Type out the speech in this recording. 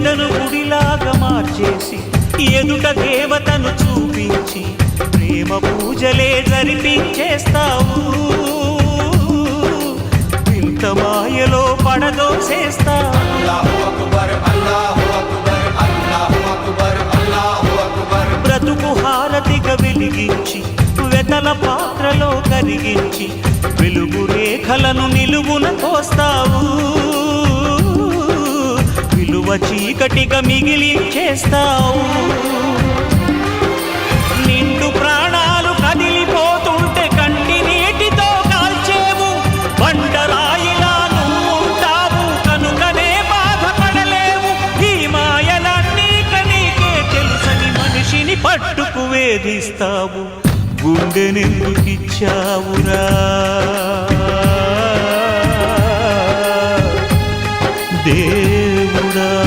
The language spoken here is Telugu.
ఎదను గుడిలాగా మార్చేసి ఎదుట దేవతను చూపించి ప్రేమ పూజలే జరిపించేస్తావు ఇంత మాయలో పడదోసేస్తావు బ్రతుకు హారతిగా వెలిగించి వెతల పాత్రలో కరిగించి వెలుగు రేఖలను నిలువున కోస్తావు విలువ చీకటిగా మిగిలించేస్తావు నిండు ప్రాణాలు కదిలిపోతుంటే కంటి నీటితో కాల్చేవు బండరాయిలా నువ్వు ఉంటావు కనుకనే బాధపడలేవు ఈ మాయలన్నీ నీకే తెలుసని మనిషిని పట్టుకు వేధిస్తావు గుండెనెందుకిచ్చావురా